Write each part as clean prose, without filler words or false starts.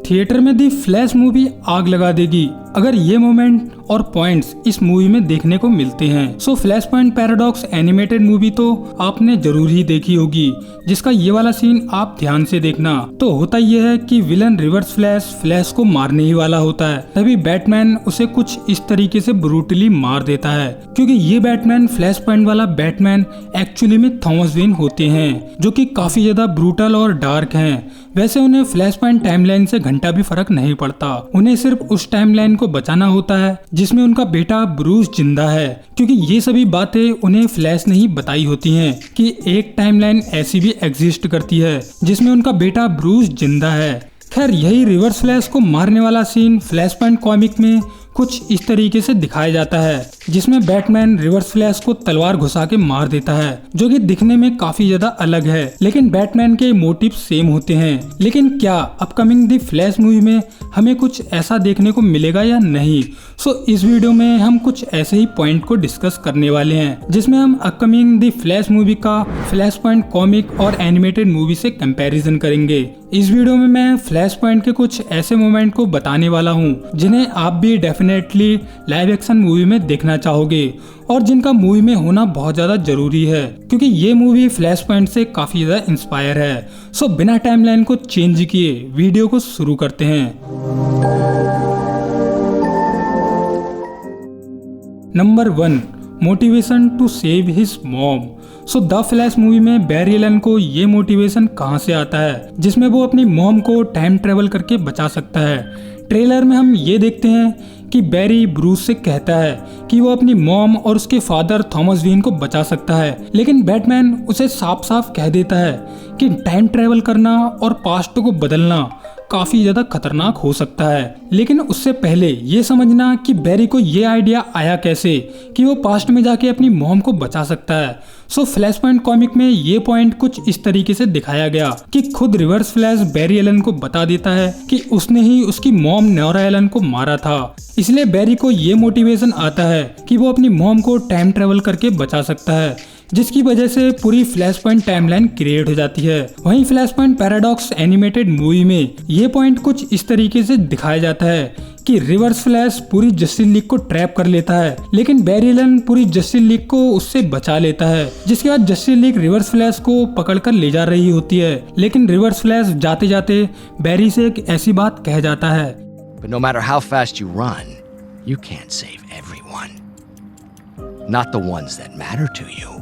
Theatre में दी Flash movie आग लगा देगी अगर ये मोमेंट और पॉइंट्स इस मूवी में देखने को मिलते हैं। So flash point paradox animated movie तो आपने जरूर ही देखी होगी, जिसका ये वाला सीन आप ध्यान से देखना। तो होता यह है कि विलन रिवर्स फ्लैश को मारने ही वाला होता है, तभी बैटमैन उसे कुछ इस तरीके से ब्रूटली मार देता है, क्योंकि ये बैटमैन फ्लैश पॉइंट वाला बैटमैन एक्चुअली में थॉमस वेन होते हैं, जो कि काफी ज्यादा ब्रूटल और डार्क हैं। वैसे उन्हें फ्लैश पॉइंट टाइमलाइन से घंटा भी फर्क नहीं पड़ता, उन्हें सिर्फ उस टाइमलाइन को बचाना होता है जिसमें उनका बेटा ब्रूस जिंदा है, क्योंकि ये सभी बातें उन्हें फ्लैश ने ही बताई होती हैं कि एक टाइमलाइन ऐसी भी एग्जिस्ट करती है जिसमें उनका बेटा ब्रूस जिंदा है। खैर, यही रिवर्स फ्लैश को मारने वाला सीन फ्लैश पॉइंट कॉमिक में कुछ इस तरीके से दिखाया जाता है, जिसमें बैटमैन रिवर्स फ्लैश को तलवार घुसा के मार देता है, जो कि दिखने में काफी ज्यादा अलग है, लेकिन बैटमैन के मोटिव सेम होते हैं। लेकिन क्या अपकमिंग दी फ्लैश मूवी में हमें कुछ ऐसा देखने को मिलेगा या नहीं? सो इस वीडियो में हम कुछ ऐसे ही पॉइंट को डिस्कस करने वाले हैं, जिसमें हम अपकमिंग दी फ्लैश मूवी का फ्लैश पॉइंट कॉमिक और एनिमेटेड मूवी से कंपैरिजन करेंगे। इस वीडियो में मैं फ्लैश पॉइंट के कुछ ऐसे मोमेंट को बताने वाला हूँ जिन्हें आप भी डेफिनेटली लाइव एक्शन मूवी में देखना चाहोगे और जिनका मूवी में होना बहुत ज्यादा जरूरी है, क्योंकि ये मूवी फ्लैश पॉइंट से काफी ज्यादा इंस्पायर है। सो बिना टाइमलाइन को चेंज किए वीडियो को शुरू करते हैं। Number 1, motivation to save his mom. So the Flash movie में बैरी एलन को ये मोटिवेशन कहाँ से आता है जिसमें वो अपनी मॉम को टाइम ट्रेवल करके बचा सकता है? ट्रेलर में हम ये देखते हैं कि बैरी ब्रूस से कहता है कि वो अपनी मॉम और उसके फादर थॉमस वेन को बचा सकता है, लेकिन बैटमैन उसे साफ साफ कह देता है कि टाइम ट्रेवल करना और पास्ट को बदलना काफी ज्यादा खतरनाक हो सकता है। लेकिन उससे पहले ये समझना कि बैरी को ये आइडिया आया कैसे कि वो पास्ट में जाके अपनी मॉम को बचा सकता है। सो फ्लैश पॉइंट कॉमिक में ये पॉइंट कुछ इस तरीके से दिखाया गया कि खुद रिवर्स फ्लैश बैरी एलन को बता देता है कि उसने ही उसकी मॉम नोरा एलन को मारा था, इसलिए बैरी को ये मोटिवेशन आता है कि वो अपनी मॉम को टाइम ट्रेवल करके बचा सकता है, जिसकी वजह से पूरी फ्लैश पॉइंट टाइमलाइन क्रिएट हो जाती है। वहीं flash point paradox animated movie में ये पॉइंट कुछ इस तरीके से दिखाया जाता है कि रिवर्स फ्लैश पूरी जस्टिस लीग को ट्रैप कर लेता है, लेकिन बैरी एलन पूरी जस्टिस लीग को उससे बचा लेता है, जिसके बाद जस्टिस लीग रिवर्स फ्लैश को पकड़कर ले जा रही होती है, लेकिन रिवर्स फ्लैश जाते जाते बैरी से एक ऐसी बात कह जाता है, But no matter how fast you run, you can't save everyone. Not the ones that matter to you.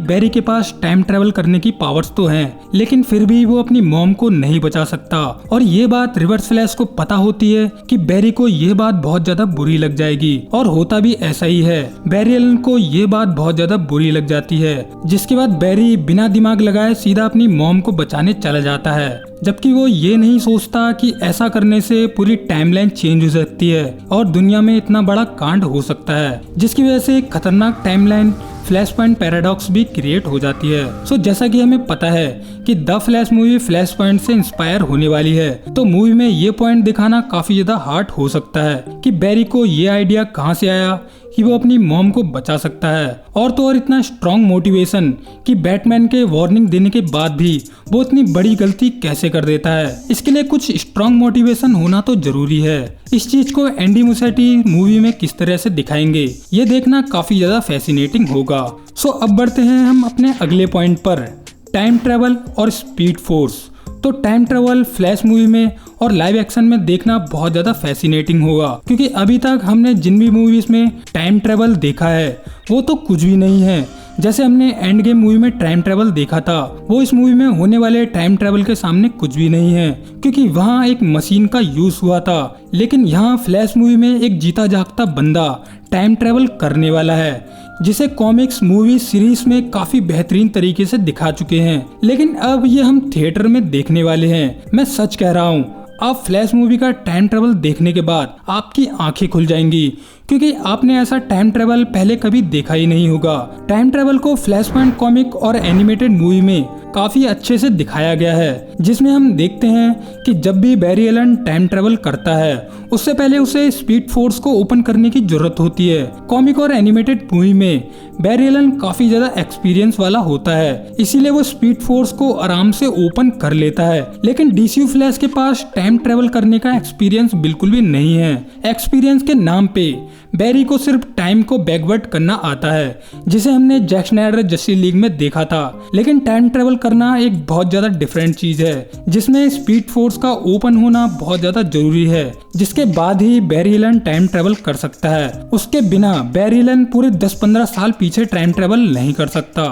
बैरी के पास टाइम ट्रेवल करने की पावर्स तो हैं, लेकिन फिर भी वो अपनी मॉम को नहीं बचा सकता। और ये बात रिवर्स फ्लैश को पता होती है कि बैरी को ये बात बहुत ज्यादा बुरी लग जाएगी, और होता भी ऐसा ही है। बैरी एलन को ये बात बहुत ज्यादा बुरी लग जाती है, जिसके बाद बैरी बिना दिमाग लगाए सीधा अपनी मॉम को बचाने चला जाता है, जबकि वो ये नहीं सोचता कि ऐसा करने से पूरी टाइमलाइन चेंज हो सकती है और दुनिया में इतना बड़ा कांड हो सकता है, जिसकी वजह से एक खतरनाक टाइमलाइन फ्लैश पॉइंट पैराडॉक्स भी क्रिएट हो जाती है। सो जैसा कि हमें पता है कि the Flash movie flash point से इंस्पायर होने वाली है, तो मूवी में ये पॉइंट दिखाना काफी ज्यादा हार्ड हो सकता है कि बैरी को ये आइडिया कहाँ से आया कि वो अपनी मॉम को बचा सकता है, और तो और इतना स्ट्रॉन्ग मोटिवेशन कि बैटमैन के वार्निंग देने के बाद भी वो इतनी बड़ी गलती कैसे कर देता है। इसके लिए कुछ स्ट्रॉन्ग मोटिवेशन होना तो जरूरी है। इस चीज को एंडी मुसेटी मूवी में किस तरह से दिखाएंगे ये देखना काफी ज्यादा फैसिनेटिंग होगा। सो अब बढ़ते हैं हम अपने अगले पॉइंट पर, टाइम ट्रेवल और स्पीड फोर्स। तो टाइम ट्रेवल फ्लैश मूवी में और लाइव एक्शन में देखना बहुत ज्यादा फैसिनेटिंग होगा, क्योंकि अभी तक हमने जिन भी मूवीज में टाइम ट्रेवल देखा है वो तो कुछ भी नहीं है। जैसे हमने एंड गेम मूवी में टाइम ट्रेवल देखा था, वो इस मूवी में होने वाले टाइम ट्रेवल के सामने कुछ भी नहीं है, क्योंकि वहाँ एक मशीन का यूज हुआ था। लेकिन यहाँ फ्लैश मूवी में एक जीता जागता बंदा टाइम ट्रेवल करने वाला है, जिसे कॉमिक्स मूवी सीरीज में काफी बेहतरीन तरीके से दिखा चुके हैं। लेकिन अब ये हम थिएटर में देखने वाले हैं। मैं सच कह रहा हूँ, आप फ्लैश मूवी का टाइम ट्रेवल देखने के बाद आपकी आंखें खुल जाएंगी, क्योंकि आपने ऐसा टाइम ट्रेवल पहले कभी देखा ही नहीं होगा। टाइम ट्रेवल को फ्लैश पॉइंट कॉमिक और एनिमेटेड मूवी में काफी अच्छे से दिखाया गया है, जिसमें हम देखते हैं कि जब भी बैरी एलन टाइम ट्रेवल करता है उससे पहले उसे स्पीड फोर्स को ओपन करने की जरूरत होती है। कॉमिक और एनिमेटेड मूवी में बैरी एलन काफी ज्यादा एक्सपीरियंस वाला होता है, इसीलिए वो स्पीड फोर्स को आराम से ओपन कर लेता है। लेकिन डीसी फ्लैश के पास टाइम ट्रेवल करने का एक्सपीरियंस बिल्कुल भी नहीं है। एक्सपीरियंस के नाम पे बैरी को सिर्फ टाइम को बैकवर्ड करना आता है, जिसे हमने जैक स्नाइडर जस्टिस लीग में देखा था। लेकिन टाइम ट्रेवल करना एक बहुत ज्यादा डिफरेंट चीज है, जिसमें स्पीड फोर्स का ओपन होना बहुत ज्यादा जरूरी है, जिसके बाद ही बैरी एलन टाइम ट्रेवल कर सकता है। उसके बिना बैरी एलन पूरे 10-15 साल पीछे टाइम ट्रेवल नहीं कर सकता।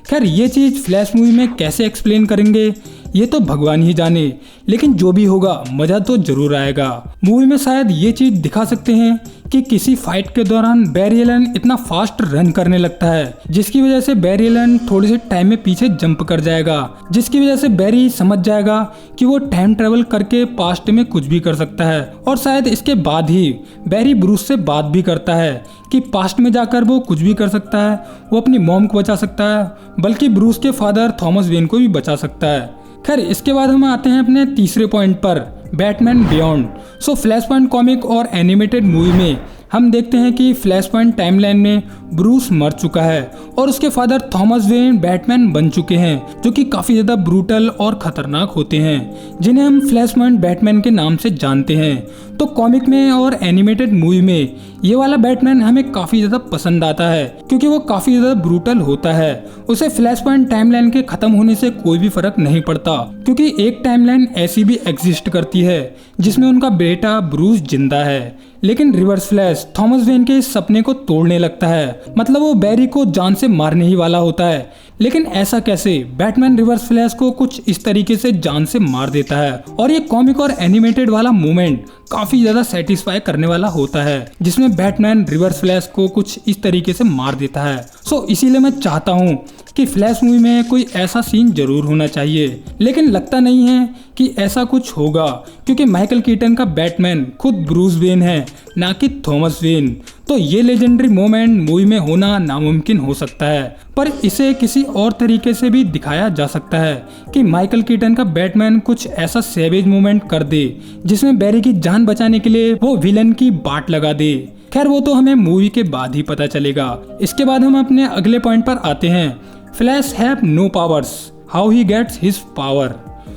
खैर ये चीज फ्लैश मूवी में कैसे एक्सप्लेन करेंगे ये तो भगवान ही जाने, लेकिन जो भी होगा मजा तो जरूर आएगा। मूवी में शायद ये चीज दिखा सकते हैं कि किसी फाइट के दौरान बैरी एलन इतना फास्ट रन करने लगता है, जिसकी वजह से बैरी एलन थोड़े से टाइम में पीछे जंप कर जाएगा, जिसकी वजह से बैरी समझ जाएगा कि वो टाइम ट्रेवल करके पास्ट में कुछ भी कर सकता है। और शायद इसके बाद ही बैरी ब्रूस से बात भी करता है कि पास्ट में जाकर वो कुछ भी कर सकता है, वो अपनी मॉम को बचा सकता है, बल्कि ब्रूस के फादर थॉमस वेन को भी बचा सकता है। खैर इसके बाद हम आते हैं अपने तीसरे पॉइंट पर, बैटमैन बियॉन्ड। सो फ्लैश पॉइंट कॉमिक और एनिमेटेड मूवी में हम देखते हैं कि फ्लैश पॉइंट टाइमलाइन में ब्रूस मर चुका है और उसके फादर थॉमस वेन बैटमैन बन चुके हैं, जो कि काफी ज्यादा ब्रूटल और खतरनाक होते हैं, जिन्हें हम फ्लैश पॉइंट बैटमैन के नाम से जानते हैं। तो कॉमिक में और एनिमेटेड मूवी में ये वाला बैटमैन हमें काफी ज्यादा पसंद आता है, क्योंकि वो काफी ज्यादा ब्रूटल होता है। उसे फ्लैश पॉइंट टाइमलाइन के खत्म होने से कोई भी फर्क नहीं पड़ता, क्योंकि एक टाइमलाइन ऐसी भी एग्जिस्ट करती है जिसमें उनका बेटा ब्रूस जिंदा है। लेकिन रिवर्स फ्लैश थॉमस वेन के इस सपने को तोड़ने लगता है, मतलब वो बैरी को जान से मारने ही वाला होता है। लेकिन ऐसा कैसे? बैटमैन रिवर्स फ्लैश को कुछ इस तरीके से जान से मार देता है। और ये कॉमिक और एनिमेटेड वाला मोमेंट काफी ज्यादा सेटिस्फाई करने वाला होता है, जिसमें बैटमैन रिवर्स फ्लैश को कुछ इस तरीके से मार देता है। सो इसीलिए मैं चाहता हूँ कि फ्लैश मूवी में कोई ऐसा सीन जरूर होना चाहिए, लेकिन लगता नहीं है कि ऐसा कुछ होगा, क्योंकि माइकल कीटन का बैटमैन खुद ब्रूस वेन है, ना कि थॉमस वेन। तो ये लेजेंडरी मोमेंट मूवी में होना नामुमकिन हो सकता है, पर इसे किसी और तरीके से भी दिखाया जा सकता है कि माइकल कीटन का बैटमैन कुछ ऐसा सेवेज मोमेंट कर दे जिसमें बैरी की जान बचाने के लिए वो विलन की बाट लगा दे। खैर वो तो हमें मूवी के बाद ही पता चलेगा। इसके बाद हम अपने अगले पॉइंट पर आते हैं, Flash have no powers, how he gets his power.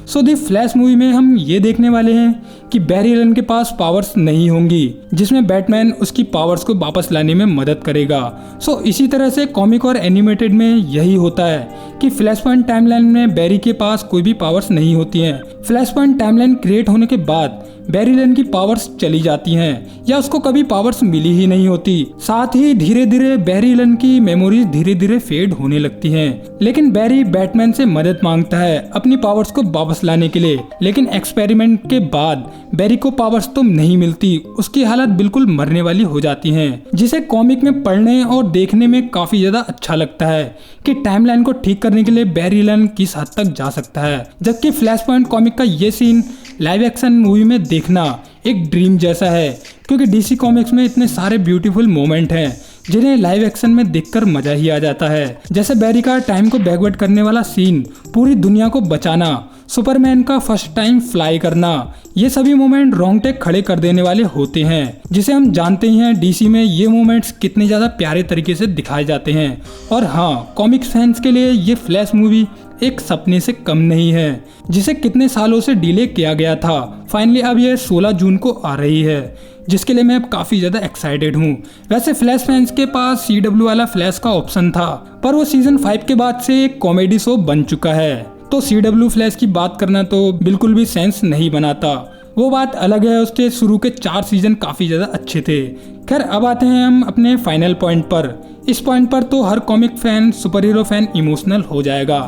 So the Flash movie में हम ये देखने वाले हैं कि बैरी एलन के पास पावर्स नहीं होंगी, जिसमें बैटमैन उसकी पावर्स को वापस लाने में मदद करेगा। सो इसी तरह से कॉमिक और एनिमेटेड में यही होता है कि फ्लैश पॉइंट टाइमलाइन में बैरी के पास कोई भी पावर्स नहीं होती हैं। फ्लैश पॉइंट टाइमलाइन क्रिएट होने के बाद बैरी एलन की पावर्स चली जाती हैं, या उसको कभी पावर्स मिली ही नहीं होती। साथ ही धीरे धीरे बैरी एलन की मेमोरीज धीरे धीरे फेड होने लगती हैं। लेकिन बैरी बैटमैन से मदद मांगता है अपनी पावर्स को वापस लाने के लिए, लेकिन एक्सपेरिमेंट के बाद बैरी को पावर्स तो नहीं मिलती, उसकी हालत बिल्कुल मरने वाली हो जाती है, जिसे कॉमिक में पढ़ने और देखने में काफी ज्यादा अच्छा लगता है कि टाइमलाइन को ठीक करने के लिए बैरी एलन किस हद तक जा सकता है। जबकि फ्लैश पॉइंट कॉमिक का ये सीन लाइव एक्शन मूवी में देखना एक ड्रीम जैसा है, क्योंकि डीसी कॉमिक्स में इतने सारे ब्यूटीफुल मोमेंट हैं जिन्हें लाइव एक्शन में देखकर मजा ही आ जाता है। जैसे बैरी का टाइम को बैकवर्ड करने वाला सीन, पूरी दुनिया को बचाना, सुपरमैन का फर्स्ट टाइम फ्लाई करना, ये सभी मोमेंट रोंगटे खड़े कर देने वाले होते हैं, जिसे हम जानते हैं डीसी में ये मोमेंट्स कितने ज्यादा प्यारे तरीके से दिखाए जाते हैं। और हाँ, कॉमिक्स फैंस के लिए ये फ्लैश मूवी एक सपने से कम नहीं है, जिसे कितने सालों से डिले किया गया था। फाइनली अब ये 16 जून को आ रही है, जिसके लिए मैं काफी ज्यादा एक्साइटेड हूँ। वैसे फ्लैश फैंस के पास CW वाला फ्लैश का ऑप्शन था, पर वो सीजन 5 के बाद से एक कॉमेडी शो बन चुका है, तो CW फ्लैश की बात करना तो बिल्कुल भी सेंस नहीं बनाता। वो बात अलग है, उसके शुरू के 4 सीजन काफी ज्यादा अच्छे थे। खैर अब आते हैं हम अपने फाइनल पॉइंट पर। इस पॉइंट पर तो हर comic fan, super hero fan emotional हो जाएगा।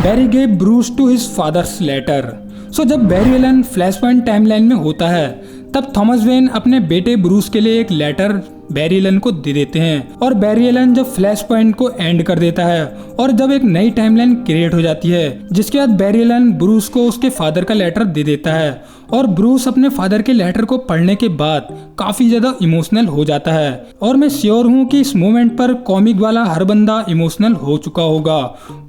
Barry gave Bruce to his father's letter. So जब Barry Allen flash point timeline में होता है, तब थॉमस वेन अपने बेटे ब्रूस के लिए एक लेटर बैरी एलन को दे देते हैं, और बैरी एलन जब फ्लैश पॉइंट को एंड कर देता है और जब एक नई टाइमलाइन क्रिएट हो जाती है, जिसके बाद बैरी एलन ब्रूस को उसके फादर का लेटर दे देता है और ब्रूस अपने फादर के लेटर को पढ़ने के बाद काफी ज्यादा इमोशनल हो जाता है और मैं श्योर हूँ कि इस मोमेंट पर कॉमिक वाला हर बंदा इमोशनल हो चुका होगा।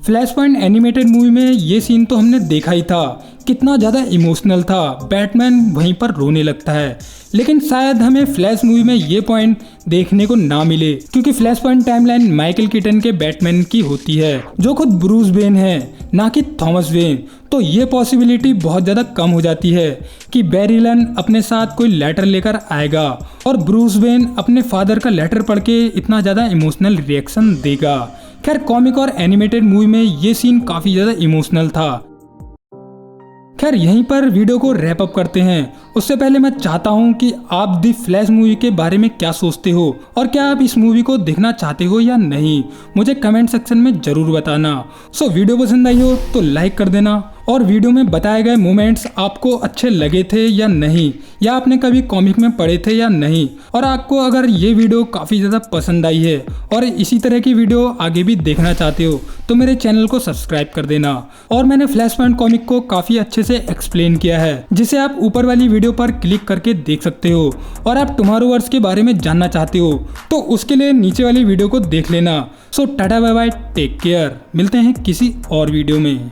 फ्लैश पॉइंट एनिमेटेड मूवी में ये सीन तो हमने देखा ही था, कितना ज्यादा इमोशनल था, बैटमैन वहीं पर रोने लगता है। लेकिन शायद हमें फ्लैश मूवी में ये पॉइंट देखने को ना मिले क्योंकि flash point timeline Michael Keaton के बैटमैन की होती है जो खुद ब्रूस वेन है, ना कि थॉमस वेन। तो ये पॉसिबिलिटी बहुत ज़्यादा कम हो जाती है कि बैरी एलन अपने साथ कोई लेटर लेकर आएगा और ब्रूस वेन अपने फादर का लेटर पढ़ के इतना ज़्यादा इमोशनल रिएक्शन देगा। खैर कॉमिक और एनिमेटेड मूवी में ये सीन काफ़ी ज़्यादा इमोशनल था। खैर यहीं पर वीडियो को रैप अप करते हैं। उससे पहले मैं चाहता हूं कि आप दी फ्लैश मूवी के बारे में क्या सोचते हो और क्या आप इस मूवी को देखना चाहते हो या नहीं, मुझे कमेंट सेक्शन में जरूर बताना। सो वीडियो पसंद आई हो तो लाइक कर देना और वीडियो में बताए गए मोमेंट्स आपको अच्छे लगे थे या नहीं, या आपने कभी कॉमिक में पढ़े थे या नहीं, और आपको अगर ये वीडियो काफ़ी ज़्यादा पसंद आई है और इसी तरह की वीडियो आगे भी देखना चाहते हो तो मेरे चैनल को सब्सक्राइब कर देना। और मैंने फ्लैश पॉइंट कॉमिक को काफ़ी अच्छे से एक्सप्लेन किया है जिसे आप ऊपर वाली वीडियो पर क्लिक करके देख सकते हो। और आप टुमारोवर्स के बारे में जानना चाहते हो तो उसके लिए नीचे वाली वीडियो को देख लेना। So tata bye bye, take care, मिलते हैं किसी और वीडियो में।